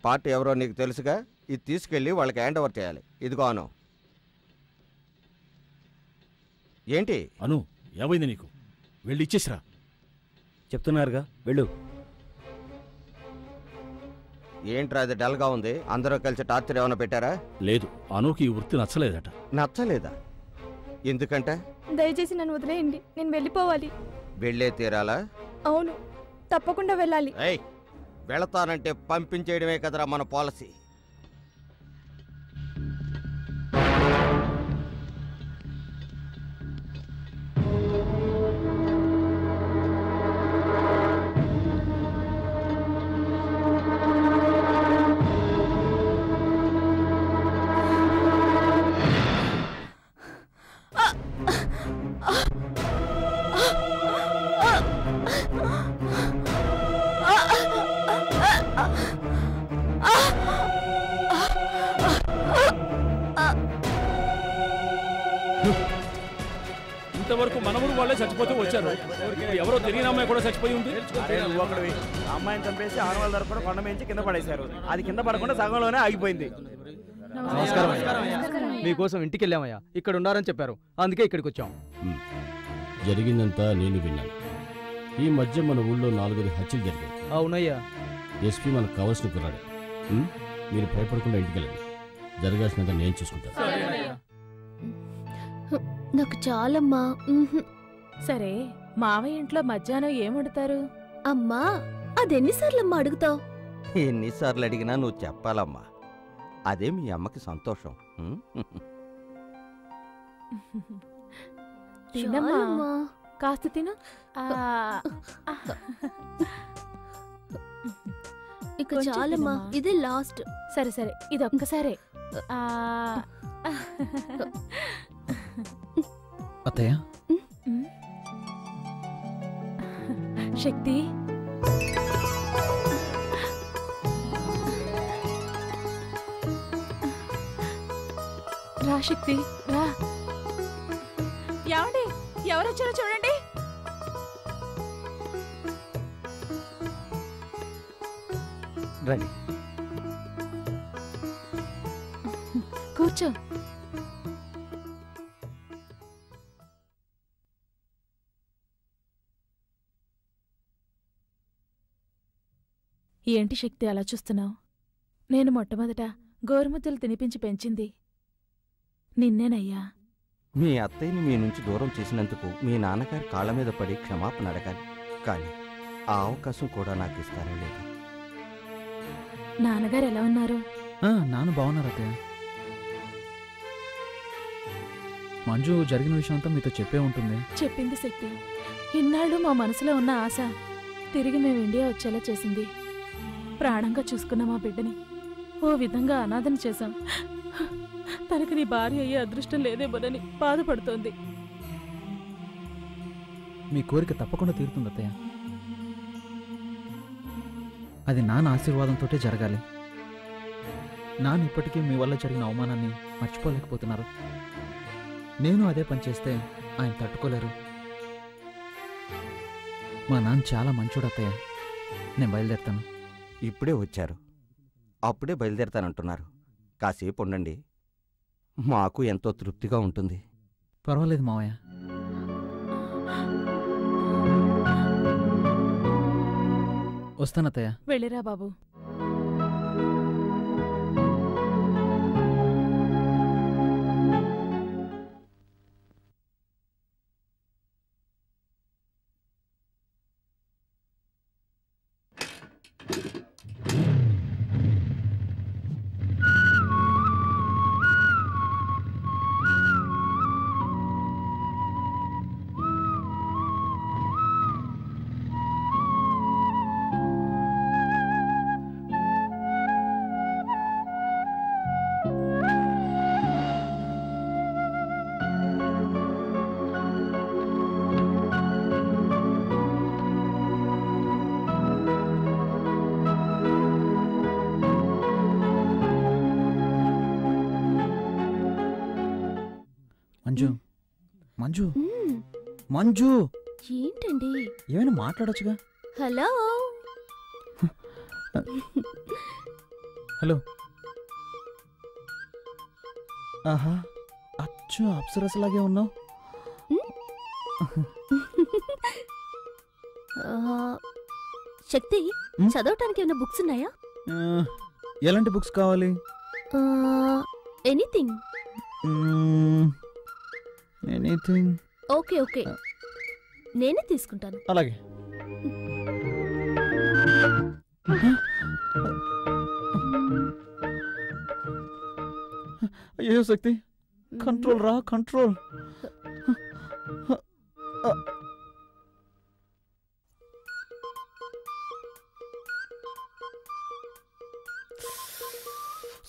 Party ఎవరో నీకు తెలుసుగా, ఇది తీసుకెళ్ళి వాళ్ళకి హ్యాండ్ ఓవర్ చేయాలి. ఇదిగో అను. ఏంటి అను, ఏమైంది నీకు? వెళ్ళి ఇచ్చేసిరా. చెప్తున్నారుగా, వెళ్ళు. ఏంట్రా అది డల్గా ఉంది? అందరూ కలిసి టార్చర్ ఏమైనా పెట్టారా? లేదు, అనుకి ఈ వృత్తి నచ్చలేదట. నచ్చలేదా? ఎందుకంటే? దయచేసి నన్ను వదిలేయండి, నేను వెళ్ళిపోవాలి. వెళ్ళే తీరాలా? అవును, తప్పకుండా వెళ్ళాలి. వెళతానంటే పంపించేయడమే కదరా మన పాలసీ. ఇంతవరకు మనముడు వాళ్ళే చచ్చిపోతూ వచ్చారు. ఎవరో తెలియని అమ్మాయి కూడా చచ్చిపోయి ఉంది. అమ్మాయిని చంపేసి ఆనవాళ్ళ ధర కూడా కొండ మేంచి కింద పడేశారు. అది కింద పడకుండా సగంలోనే ఆగిపోయింది. నమస్కారం. మీకోసం ఇంటికి వెళ్ళామయ్యా, ఇక్కడ ఉన్నారని చెప్పారు, అందుకే ఇక్కడికి వచ్చాం. జరిగిందంతా నేను విన్నాను. ఈ మధ్య మన ఊళ్ళో 4 హత్యలు జరిగాయి. అవునయ్యా. ఎస్పీ మనకు కావాల్సిన కుర్రాడు. మీరు భయపడకుండా ఇంటికి వెళ్ళండి. జరగాల్సినంత నేను చూసుకుంటాను. నాకు చాలమ్మా. సరే, మావయ్య ఇంట్లో మధ్యాహ్నం ఏం వండుతారు? అమ్మా, అదెన్నిసార్లమ్మా అడుగుతావు? ఎన్నిసార్లు అడిగినా నువ్వు చెప్పాలమ్మా. అదే మీ అమ్మకి సంతోషం. తినమ్మా, కాస్త తిను. ఇక చాలమ్మా, ఇదే లాస్ట్. సరే సరే, ఇది ఒక్కసారే. అత్తయ్య, శక్తి, రా శక్తి, రా. ఏమండి, ఎవరొచ్చారో చూడండి. రండి, కూర్చో. ఏంటి శక్తి అలా చూస్తున్నావు? నేను మొట్టమొదట గోరుముద్దలు తినిపించి పెంచింది నిన్నేనయ్యా. మీ అత్తయ్యని మీ నుంచి దూరం చేసినందుకు మీ నాన్నగారు కాళ్ళ మీద పడి క్షమాపణ అడగాలి. కానీ ఆ అవకాశం కూడా నాకు ఇస్తారో లేదు. నాన్నగారు ఎలా ఉన్నారు? నాన్న బాగున్నారు అత్తయ్య. మంజు జరిగిన విషయం అంతా మీతో చెప్పే ఉంటుంది. చెప్పింది శక్తి. ఇన్నాళ్ళు మా మనసులో ఉన్న ఆశ తిరిగి మేము ఇండియా వచ్చేలా చేసింది. ప్రాణంగా చూసుకున్న మా బిడ్డని ఓ విధంగా అనాథన చేశాం. తనకి నీ భార్య అయ్యే అదృష్టం లేదేమోనని బాధపడుతోంది. మీ కోరిక తప్పకుండా తీరుతుంది అత్తయ్య. అది నాన్న ఆశీర్వాదంతో జరగాలి. నాన్న ఇప్పటికీ మీ వల్ల జరిగిన అవమానాన్ని మర్చిపోలేకపోతున్నారు. నేను అదే పని చేస్తే ఆయన తట్టుకోలేరు. మా నాన్న చాలా మంచోడు అత్తయ్య. నేను బయలుదేరుతాను. ఇప్పుడే వచ్చారు, అప్పుడే బయలుదేరతానంటున్నారు. కాసేపు ఉండండి, మాకు ఎంతో తృప్తిగా ఉంటుంది. పర్వాలేదు మావయ్య. వస్తానత్తయ్య. వెళ్ళిరా బాబు. మంజు, మంజు, మంజు, ఏంటండి? ఏమైనా మాట్లాడొచ్చుగా. Hello, hello. ఆహా, అచ్చు అప్సరసలాగే ఉన్నావు. శక్తి, చదవటానికి ఏమైనా బుక్స్ ఉన్నాయా? ఎలాంటి బుక్స్ కావాలి? ఎనీథింగ్. ఎనీథింగ్. ఓకే ఓకే, నేనే తీసుకుంటాను. అలాగే. అయ్యో శక్తి, కంట్రోల్ రా, కంట్రోల్.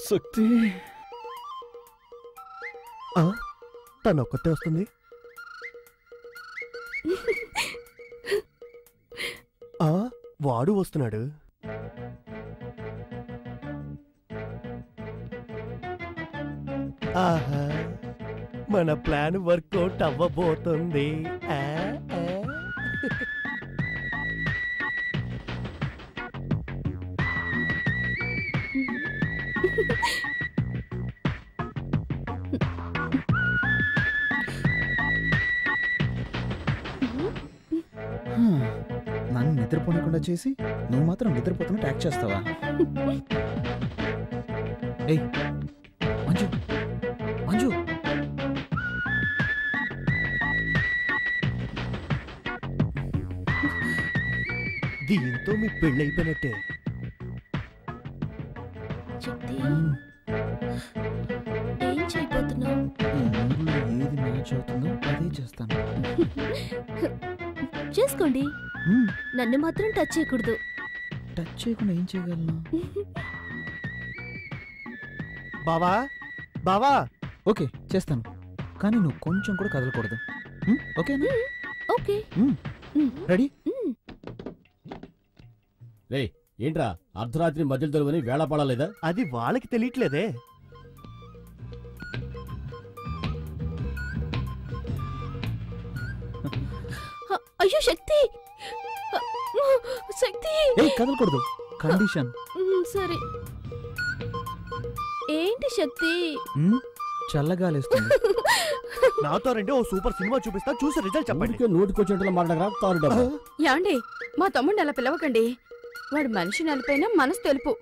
శక్తి తను ఒక్కతే వస్తుంది. వాడు వస్తున్నాడు. ఆహా, మన ప్లాన్ వర్కౌట్ అవ్వబోతుంది. నన్ను నిద్రపోనకుండా చేసి నువ్వు మాత్రం నిద్రపోతున్నట్టు యాక్ట్ చేస్తావా? ఏయ్ మంజు, మంజు. దీంతో మీ పెళ్ళైపోయినట్టే. శక్తి, ఏం చేయబోతున్నావు? ఏది మ్యాచ్ అవుతుందో అదే చేస్తాను. చేసుకోండి, నన్ను మాత్రం టచ్ చేయకూడదు. టచ్ చేయకుండా ఏం చేయగలను? బావా, బావా. ఓకే చేస్తాను, కానీ నువ్వు కొంచెం కూడా కదలకూడదు. ఓకేనా? ఓకే. రెడీ? రే ఏంట్రా అర్ధరాత్రి మధ్యలో దొరుకుని వేళ పడలేదా? అది వాళ్ళకి తెలియట్లేదే. అయ్యో శక్తి, శక్తి. ఏయ్ కదలకూడదు, కండిషన్. సరే. ఏంటి శక్తి? చల్లగాలేస్తుంది. నాతో రండి, ఓ సూపర్ సినిమా చూపిస్తా, చూసి రిజల్ట్ చెప్పండి. నోటికొచ్చేట్లు మాట్లాడరా తారు డబ్బా. యాండి, మా తమ్ముడిని అలా పిలవకండి. వాడు మనిషి నలిపైన మనసు తెలుపు.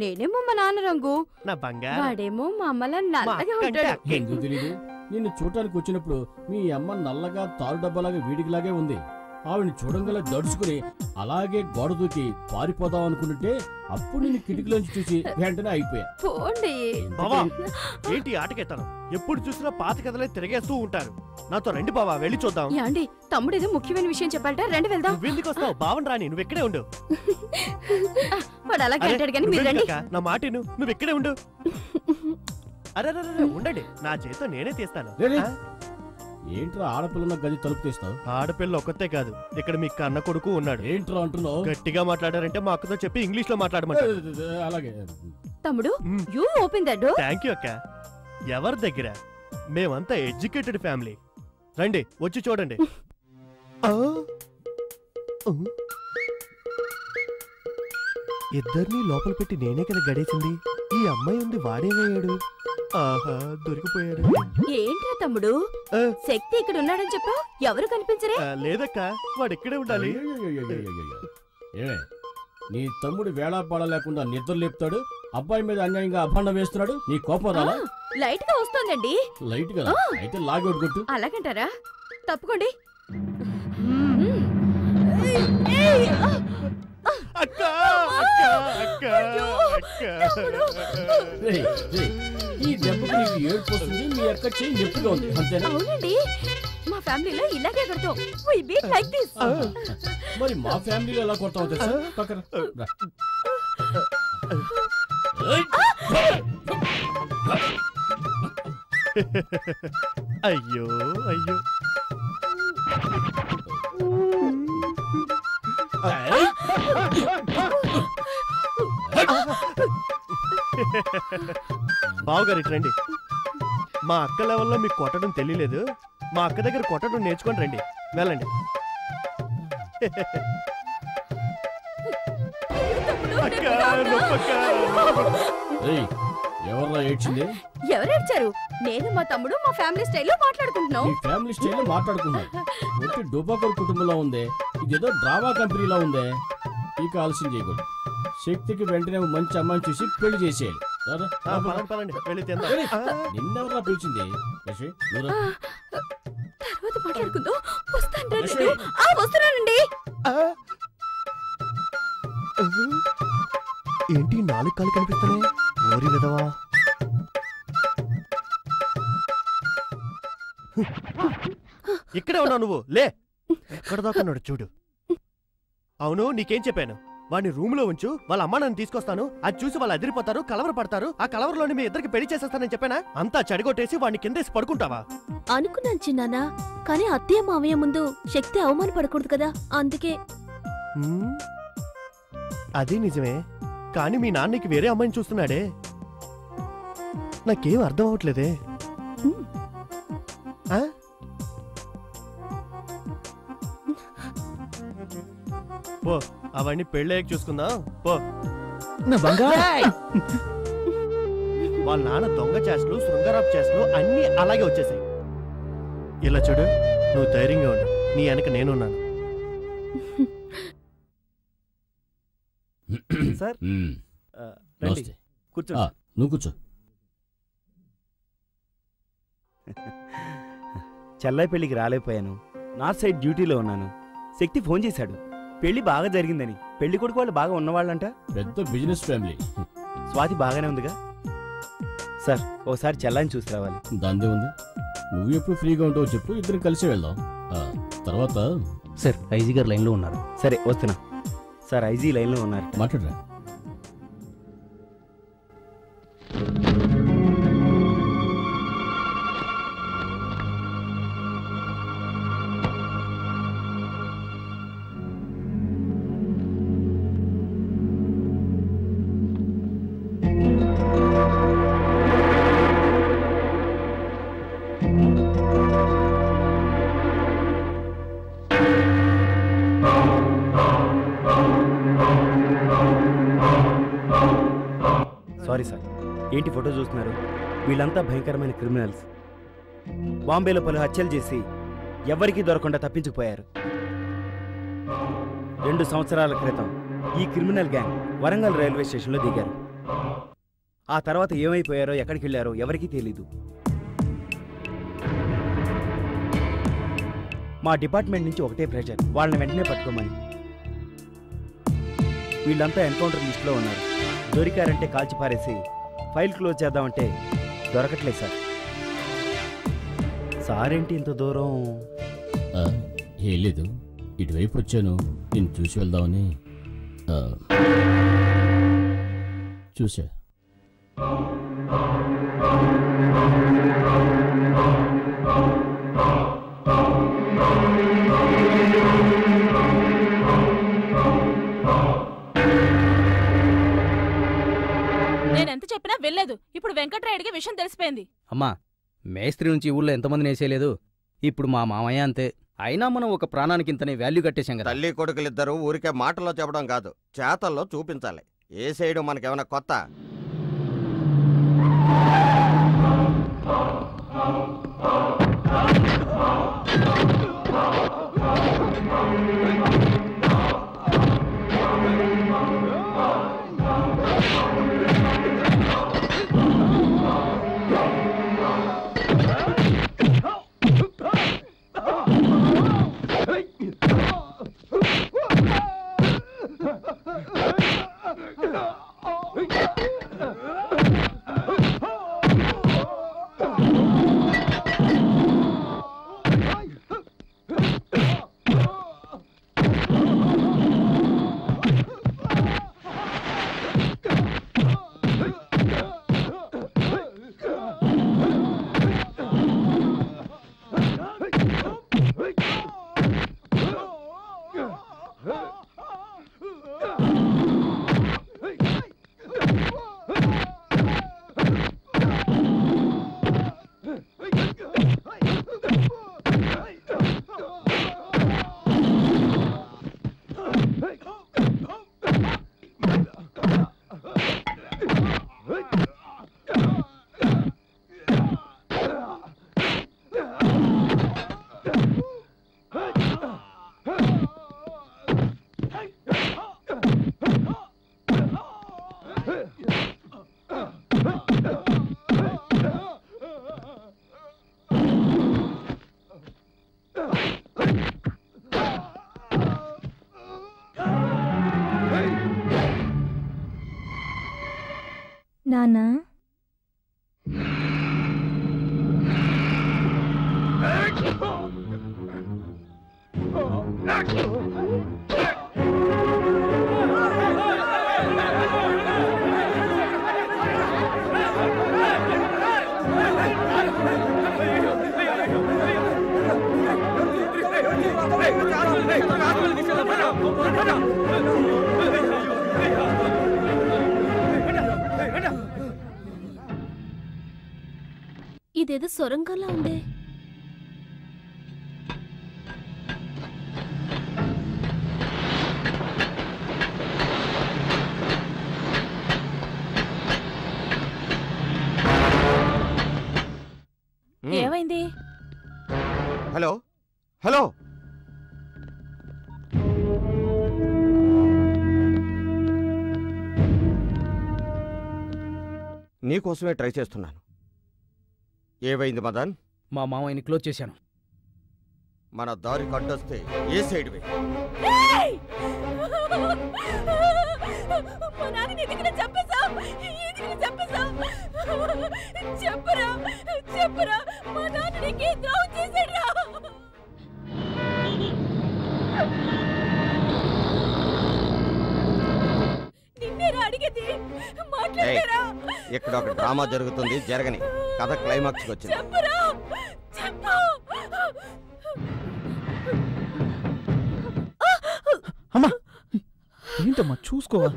నేనేమో మా నాన్న రంగు, నా బంగారం. వాడేమో మా అమ్మలా నల్లగా ఉంటాడు. ఎందుకు తెలీదు? నిన్ను చూడటానికి వచ్చినప్పుడు మీ అమ్మ నల్లగా తారు డబ్బాలాగా వీడికిలాగే ఉంది. ఆవిడని చూడంగల దడుచుకుని అలాగే గోడ దూకి పారిపోదాం అనుకుంటుంటే అప్పుడు నేను కిటికీలోంచి చూసి వెంటనే అయిపోయా. బావా, ఏంటి ఆటకెత్తాను? ఎప్పుడు చూసినా పాత కథలే తిరిగేస్తూ ఉంటారు. నాతో రండి బావా, వెళ్ళి చూద్దాం. యాండి, తమ్ముడు ఏదో ముఖ్యమైన విషయం చెప్పాలట, రండి వెళ్దాం. నువ్వెందుకు వస్తావు? బావన్ రాని, నువ్వు ఇక్కడే ఉండు. వాడు అలాగే అంటాడు కానీ మీరు రండి. నా మాట నువ్వు ఇక్కడే ఉండు. అరే ఉండండి, నా చేతితో నేనే తీస్తాను. ఏంట్రా ఆడపిల్ల గది తలుపు తీస్తావు? ఆడపిల్ల ఒక్కతే కాదు, ఇక్కడ మీ కన్న కొడుకు ఉన్నాడు. ఏంట్రా అంటున్నావు? గట్టిగా మాట్లాడారంటే మా అక్కతో చెప్పి ఇంగ్లీష్ లో మాట్లాడమంటారు. అలాగే తమ్ముడు, you open the door. Thank you అక్క. ఎవరి దగ్గర? మేమంతా ఎడ్యుకేటెడ్ ఫ్యామిలీ. రండి, వచ్చి చూడండి. ఇద్దరిని లోపల పెట్టి నేనే కదా గడేసింది. ఈ అమ్మాయి ఉంది, వాడేమయ్యాడు? ఆహా, దొరికిపోయాడు. ఏంట్రా తమ్ముడు, శక్తి ఇక్కడ ఉన్నాడని చెప్పావు, ఎవరు కనిపించరే? లేదక్క, వాడు ఇక్కడే ఉండాలి. ఏమే, నీ తమ్ముడు వేళాపాడ లేకుండా నిద్ర లేపుతాడు, అబ్బాయి మీద అన్యాయంగా అభాండం వేస్తున్నాడు, నీ కోపం రాలా? లైట్ గా వస్తోందండి. లైట్ కదా, అయితే లాగౌట్ కొట్టు. అలాగంటారా? తప్పుకోండి. అక్క, అక్క, అక్క, ఈ దెబ్బకి నీకు ఏడుపు వస్తుంది, మీ అక్క చెయ్యి నొప్పిగా ఉంది, అంతేనా? అవునండి, మా ఫ్యామిలీలో ఇలాగే కొడతాం. We beat like this. మరి మా ఫ్యామిలీలో ఎలా కొడతావు తెలుసా? పక్కన రా. అయ్యో అయ్యో. బావగారు ఇటు రండి. మా అక్క లెవెల్లో మీకు కొట్టడం తెలియలేదు, మా అక్క దగ్గర కొట్టడం నేర్చుకొని రండి. వెళ్ళండి. అక్క, నొప్పక్క. ఎవర్రా ఏడ్చింది? ఎవరేడ్చారు? నేను మా తమ్ముడు మా ఫ్యామిలీ స్టైల్లో మాట్లాడుకుంటున్నాం. మీ ఫ్యామిలీ స్టైల్లో మాట్లాడుకున్నారు. ఒట్టి డుబాకర్ కుటుంబంలో ఉందే, ఇదేదో డ్రామా కంపెనీలో ఉందే. ఇక ఆలస్యం చేయకూడదు. శక్తికి వెంటనే మంచి అమ్మాయిని చూసి పెళ్లి చేసేయాలి. నిన్నెవరా పిలిచింది? తర్వాత మాట్లాడుకుందాం. వస్తున్నానండి. ఏంటి 4 కాళ్ళు కనిపిస్తున్నాయి? ఓరి విధవా. ఇక్కడే ఉన్నావు నువ్వు. లే, ఎక్కడ దాకున్నాడు చూడు. అవును, నీకేం చెప్పాను? వాడిని రూమ్ లో ఉంచు, వాళ్ళ అమ్మ నన్ను తీసుకొస్తాను, అది చూసి వాళ్ళు అదిరిపోతారు, కలవర పడతారు, ఆ కలవరలోని మీ ఇద్దరికి పెళ్లి చేసేస్తానని చెప్పానా? అంతా చెడగొట్టేసి వాడిని కిందేసి పడుకుంటావా? అనుకున్నాను చిన్నానా, కానీ అత్తయ్య మావయ్య ముందు శక్తి అవమానపడకూడదు కదా, అందుకే. అది నిజమే, కానీ మీ నాన్నకి వేరే అమ్మాయిని చూస్తున్నాడే. నాకేం అర్థం అవట్లేదే. పో, అవన్నీ పెళ్ళయ్యాక చూసుకుందాం. పో. వాళ్ళ నాన్న దొంగ చేష్టలు, శృంగారపు చేష్టలు అన్నీ అలాగే వచ్చేసాయి. ఇలా చూడు, నువ్వు ధైర్యంగా ఉండు, నీ వెనక నేనున్నాను. సార్ కూర్చో. నువ్వు కూర్చో. చెల్లాయి పెళ్లికి రాలేకపోయాను. నార్త్ సైడ్ డ్యూటీలో ఉన్నాను. శక్తి ఫోన్ చేశాడు, పెళ్లి బాగా జరిగిందని. పెళ్లి కొడుకు వాళ్ళు బాగా ఉన్నవాళ్ళంట. పెద్ద బిజినెస్ ఫ్యామిలీ. స్వాతి బాగానే ఉందిగా సార్? ఒకసారి చెల్లాయిని చూసి రావాలి. దాందే ఉంది. నువ్వు ఎప్పుడు ఫ్రీగా ఉంటావో చెప్పు, ఇద్దరం కలిసి వెళ్దాం. తర్వాత సార్, ఐజీ గారు లైన్లో ఉన్నారు. సరే వస్తున్నా సార్. ఐజీ లైన్లో ఉన్నారు, మాట్లాడరా. Sorry sir. ఏంటి ఫోటో చూస్తున్నారు? వీళ్ళంతా భయంకరమైన క్రిమినల్స్. బాంబేలో పలు హత్యలు చేసి ఎవరికీ దొరకకుండా తప్పించుకుపోయారు. 2 సంవత్సరాల క్రితం ఈ క్రిమినల్ గ్యాంగ్ వరంగల్ రైల్వే స్టేషన్లో దిగారు. ఆ తర్వాత ఏమైపోయారో, ఎక్కడికి వెళ్ళారో ఎవరికీ తెలీదు. మా డిపార్ట్మెంట్ నుంచి ఒకటే ప్రెషర్, వాళ్ళని వెంటనే పట్టుకోమని. వీళ్ళంతా ఎన్కౌంటర్ లిస్టులో ఉన్నారు. దొరికారంటే కాల్చి పారేసి ఫైల్ క్లోజ్ చేద్దామంటే దొరకట్లేదు సార్. సారేంటి ఇంత దూరం? ఏం లేదు, ఇటువైపు వచ్చాను, నేను చూసి వెళ్దామని. చూసా. నేనెంత చెప్పినా వెళ్ళలేదు. ఇప్పుడు వెంకట్రాయుడికి విషయం తెలిసిపోయింది. అమ్మా, మేస్త్రి నుంచి ఊళ్ళో ఎంతమందిని వేసేయలేదు. ఇప్పుడు మా మామయ్య అంతే. అయినా మనం ఒక ప్రాణానికి ఇంతనే వాల్యూ కట్టేశాం కదా. తల్లి కొడుకులిద్దరూ ఊరికే మాటల్లో చెప్పడం కాదు, చేతల్లో చూపించాలి. ఏసేయడం మనకేమైనా కొత్త? నానా ఇదేదో సొరంగంలా ఉందే. ఏమైంది? హలో హలో నీకోసమే ట్రై చేస్తున్నాను. ఏమైంది మదన్? మా మామయ్యని క్లోజ్ చేశాను. మన దారి కట్టొస్తే ఏ సైడ్ వే? ఇక్కడ ఒక డ్రామా జరుగుతుంది, జరగని కథ క్లైమాక్స్ వచ్చింది. అమ్మా ఏంటమ్మా చూసుకోవా?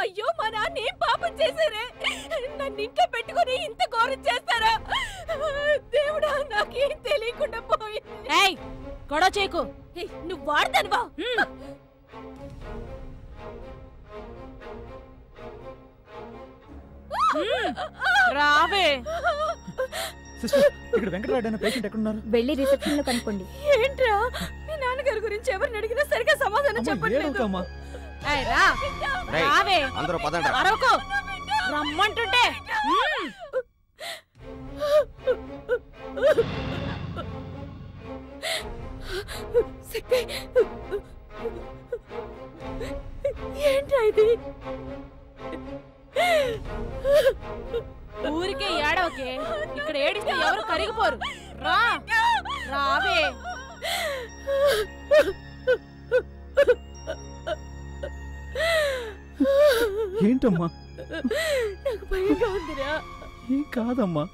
అయ్యో మా నాన్న ఏం పాపం చేశారే? నన్ను ఇంట్లో పెట్టుకుని ఇంత ఘోరం చేస్తారా? దేవుడా నాకేం తెలియకుండా పోయింది. గొడవ చేయకు. నువ్వు వాడతానువా? రావే. ఇక్కడ వెంకటరాడు అనే పేషెంట్ ఎక్కడున్నారు? వెళ్ళి రిసెప్షన్ లో కనుక్కోండి. ఏంట్రా మీ నాన్నగారి గురించి ఎవరిని అడిగినా సరిగా సమాధానం చెప్పట్లేదు. రావే. అందరూ పదండి. అరవకు. రమ్మంటుంటే ఏంట్రా ఇది? ఊరికే ఏడవకే. ఇక్కడ ఏడిస్తే ఎవరు కరిగిపోరు. రా రావే. ఏంటమ్మా? నాకు భయంగా ఉందిరా. ఏం కాదమ్మా.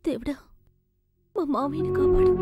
దేవుడా మా మామయ్యని కాపాడు.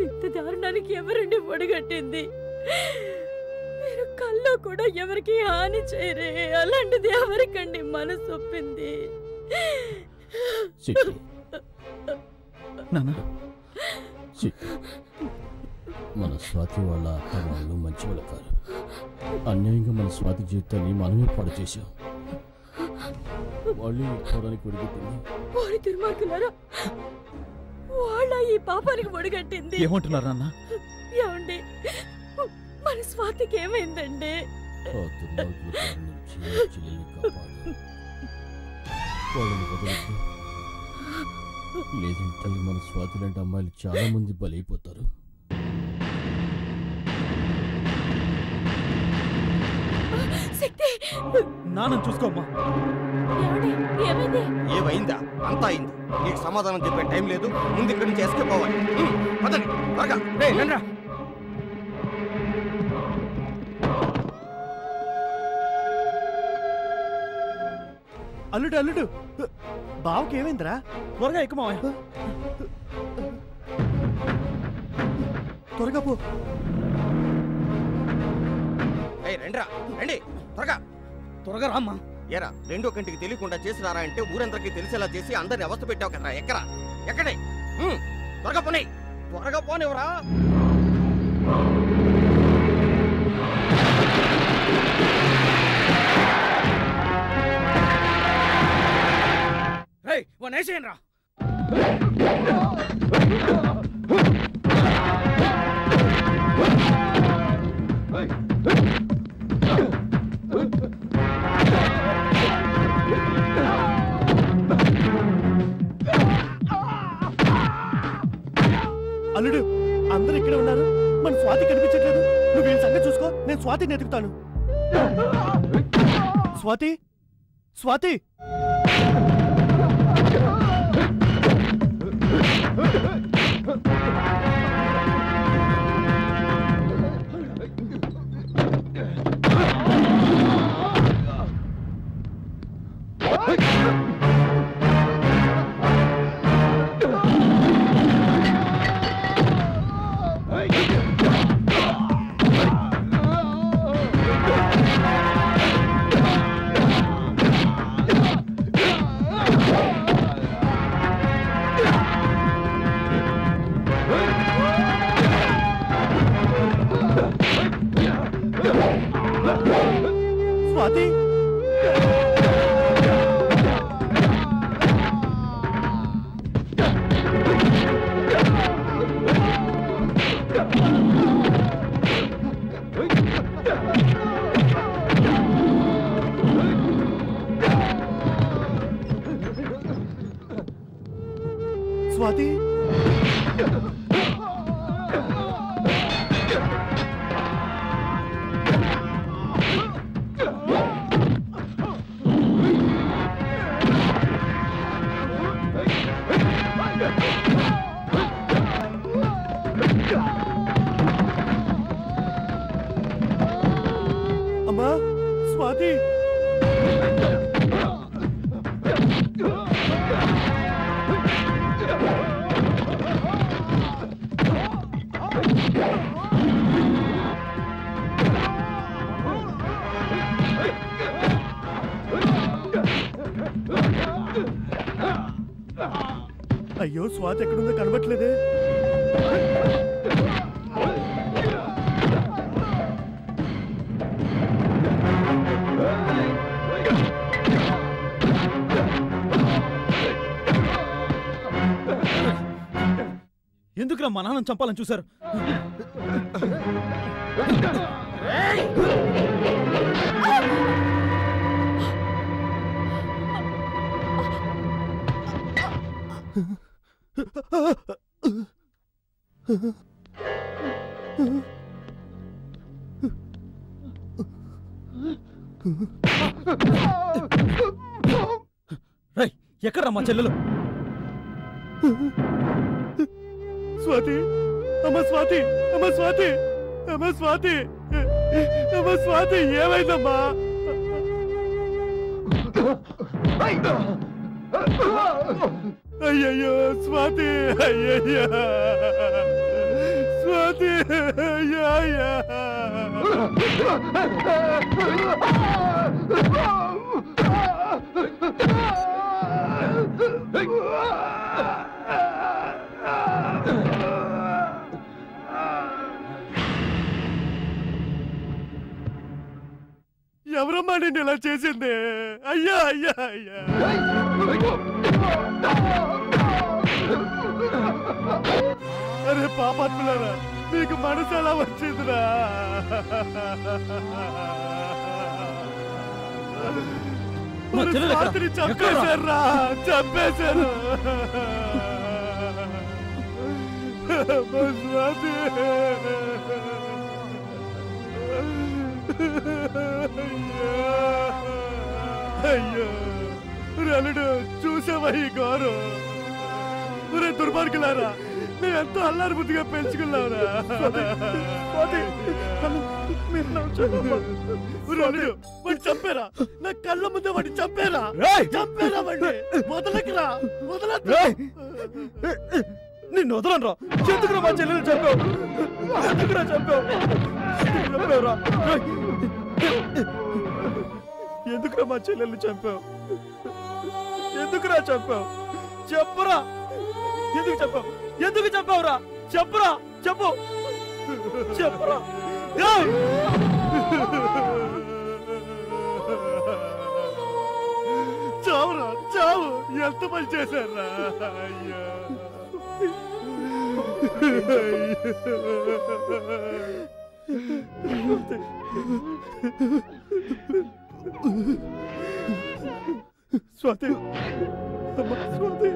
ఇంత దారుణానికి ఎవరండి ఒడిగట్టింది? మీరు కల్లో కూడా ఎవరికి హాని చేయరే. అలాంటిది ఎవరికండి మనసు ఒప్పింది? మన స్వాతి వాళ్ళ అత్త వాళ్ళు మంచి వాళ్ళు కాదు. అన్యాయంగా మన స్వాతి జీవితాన్ని మనమే పాడు చేశాం. వాళ్ళు పోవడానికి ఒడిగట్టింది. వారి దుర్మార్గులారా, వాళ్ళ ఈ పాపానికి ఒడిగట్టింది. ఏమంటున్నారు అన్న? ఏమండి, మన స్వాతికి ఏమైందండి? ఆ దుర్మార్గుల బారి నుంచి చెల్లెల్ని కాపాడు. వాళ్ళని వదలద్దు. లేదంటే మన స్వాతి లాంటి అమ్మాయిలు చాలా మంది బలైపోతారు. నాన్నని చూసుకోమ్మా. ఏమైంది? ఏమైందా? అంతా అయింది. నీకు సమాధానం చెప్పే టైం లేదు. ముందు ఇక్కడి నుంచి ఎస్కేప్ అవ్వాలి. పదండి త్వరగా. అల్లుడు అల్లుడు బావకి ఏమైందిరా? త్వరగా ఎక్కువ మావయ్య. త్వరగా పో. రండిరా రండి త్వరగా. త్వరగా రామ్మా. ఏరా రెండో కంటికి తెలియకుండా చేసినారా అంటే ఊరందరికీ తెలిసేలా చేసి అందరిని అవస్థ పెట్టావు కదరా. ఎక్కడే త్వరగా పోనీ. త్వరగా పోనివరా. వేసేయండి రా. అల్లుడు అందరూ ఇక్కడ ఉన్నారు. మన స్వాతి కనిపించట్లేదు. నువ్వు వీళ్ళ సంగతి చూసుకో, నేను స్వాతిని ఎదుగుతాను. స్వాతి స్వాతి స్వాతి స్వాతి అమ్మా స్వాతి అయ్యో స్వాతి ఎక్కడుందో కనబట్లేదే. ఎందుకురా మా నాన్నని చంపాలని చూశారు? రై ఎక్కడ్రా మా చెల్లెలు? స్వాతి అమ్మ స్వాతి అమ్మ స్వాతి అమ్మ స్వాతి అమ్మ స్వాతి ఏమైందమ్మా? అయ్యయ్యో స్వాతి అయ్యయ్యా స్వాతి అయ్యా ఎవరమ్మా నిన్ను ఇలా చేసింది? అయ్యా అయ్యా అయ్యా అరే పాపాత్ములారా మీకు మనసు ఎలా వచ్చిందిరా? స్వాతిని చంపేశారా? చంపేశారు స్వాతి. Yeah. అయ్యో రలుడు చూసావా ఈ ఘోరం? ఒరే దుర్మార్గులారా, నేను ఎంతో అల్లారు బుద్ధిగా పెంచుకున్నావురా. రలుడు వాడిని చంపారా? నా కళ్ళ ముందే వాడిని చంపారా? చంపారా వాడిని? వదలకురా, వదలద్దు. నిన్ను వదలరా. ఎందుకురా మా చెల్లెలు చంపావు? ఎందుకురా చంపావు? చంపావురా? ఎందుకురా మా చెల్లెల్ని చంపావు? ఎందుకురా చంపావు? చెప్పరా. ఎందుకు చంపావు? ఎందుకు చంపావురా? చెప్పరా, చెప్పు, చెప్పరా. చావురా, చావు. ఎంత పని చేశారా? అయ్యో స్వాతి, అమ్మా స్వాతి.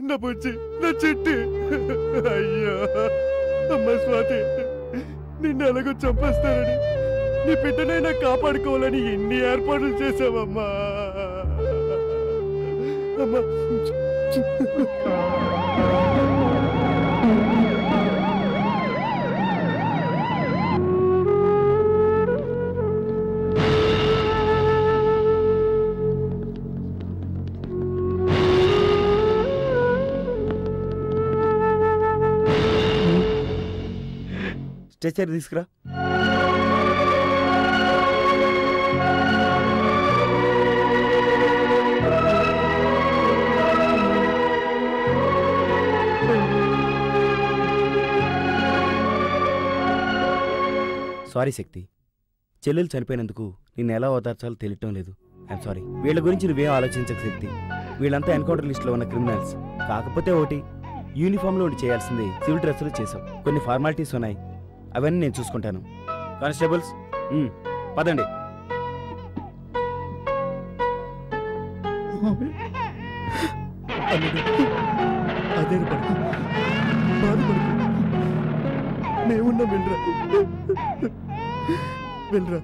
నా బుజ్జి, నా చెట్టు. అయ్యో అమ్మ స్వాతి, నిన్ను ఎలాగో చంపేస్తానని నీ బిడ్డనైనా కాపాడుకోవాలని ఎన్ని ఏర్పాట్లు చేసావమ్మా. అమ్మా స్ట్రెచర్ తీసుకురా. సారీ శక్తి, చెల్లెలు చనిపోయినందుకు నిన్ను ఎలా ఓదార్చాలో తెలియటం లేదు. I'm sorry. వీళ్ళ గురించి నువ్వేం ఆలోచించక శక్తి. వీళ్ళంతా ఎన్కౌంటర్ లిస్ట్లో ఉన్న క్రిమినల్స్. కాకపోతే ఒకటి, యూనిఫామ్లో ఉండి చేయాల్సింది సివిల్ డ్రెస్సులో చేసాం. కొన్ని ఫార్మాలిటీస్ ఉన్నాయి, అవన్నీ నేను చూసుకుంటాను. కానిస్టేబుల్స్ పదండి. అదే పడుకు, బాధపడుకు. మేమున్నాం, వెళ్ళరా వెళ్ళరా.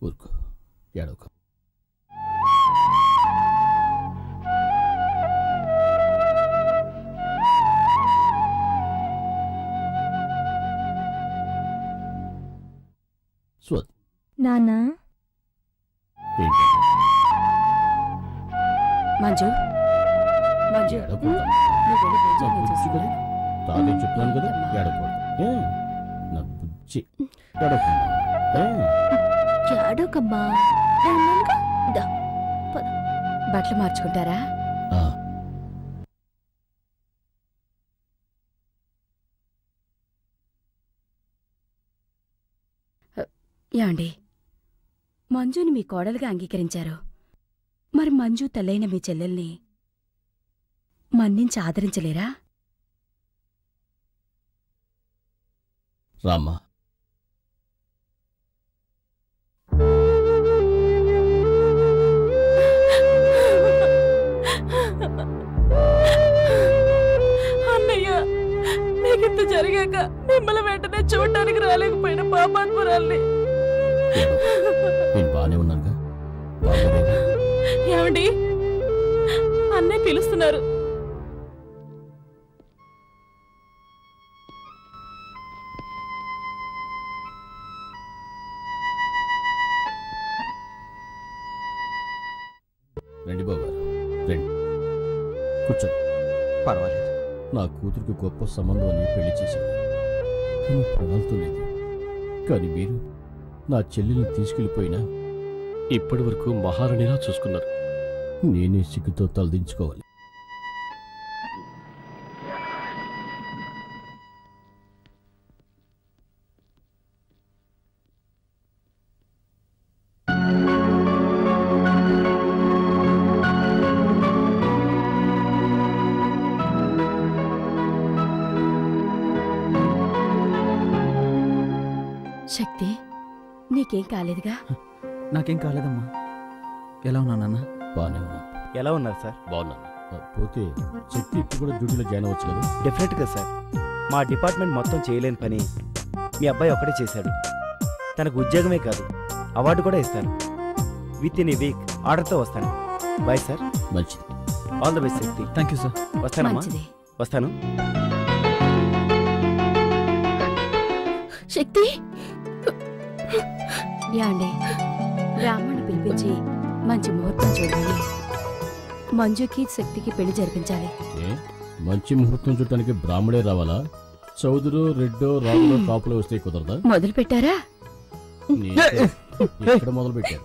ఊరుకో, ఏడవకు. స్వాతి, నానా ఏంటి? మంజు, మంజు ఏడవకూడదు. నువ్వు వెళ్ళి భోజనం నా బుజ్జి కదా, చేసుకురా. తాతయ్య చెప్తున్నాను కదా, ఏడవకూడదు. నా బుజ్జి, ఏడవకుండా. ఏడోకమ్మా, నేను ఉన్నానుగా. దా, పద. బట్టలు మార్చుకుంటారా? ఏమండి, మంజుని మీ కోడలుగా అంగీకరించారు. మరి మంజు తల్లైన మీ చెల్లెల్ని మన్నించి ఆదరించలేరా? రామ్మా, అన్నయ్య, నీకింత జరిగాక మిమ్మల్ని వెంటనే చూడటానికి రాలేకపోయిన పాపాత్మురాల్ని. నేను బాగానే ఉన్నానుగా. బాగోలేదా? ఏమండి, అన్నయ్య పిలుస్తున్నారు. రండి బాబు గారు, రండి. కూర్చోండి. పర్వాలేదు. నా కూతురికి గొప్ప సంబంధం అని పెళ్లి చేశాను, కానీ ప్రాణాలతో లేదు. కానీ మీరు నా చెల్లెల్ని తీసుకెళ్ళిపోయినా ఇప్పటి వరకు మహారాణిలా చూసుకున్నారు. నేనే సిగ్గుతో తలదించుకోవాలి. శక్తి, నీకేం కాలేదుగా? నాకేం కాలేదమ్మా. ఎలా ఉన్నా నాన్న? బానే ఉన్నా. ఎలా ఉన్నారు సార్? బాగున్నాను. పోతే శక్తి ఇప్పుడు కూడా డ్యూటీలో జాయిన్ అవ్వచ్చు కదా? డెఫినెట్గా సార్. మా డిపార్ట్మెంట్ మొత్తం చేయలేని పని మీ అబ్బాయి ఒక్కడే చేశాడు. తనకు ఉద్యోగమే కాదు, అవార్డు కూడా ఇస్తాను. విత్ ఇన్ ఏ వీక్ ఆర్డర్తో వస్తాను. Bye sir. మంచిది. All the best Shakti. Thank you sir. వస్తానమ్మా. మంచిది. వస్తాను. శక్తి, యాండి బ్రాహ్మణ్ణి పిలిపించి మంచి ముహూర్తం చూడాలి. మంజుకి శక్తికి పెళ్లి జరిపించాలి. మంచి ముహూర్తం చూడటానికి బ్రాహ్మడే రావాలా? చౌదరో రెడ్డో రాములో కాపులో వస్తే కుదరదా? మొదలు పెట్టారా? ఎక్కడ మొదలు పెట్టారు?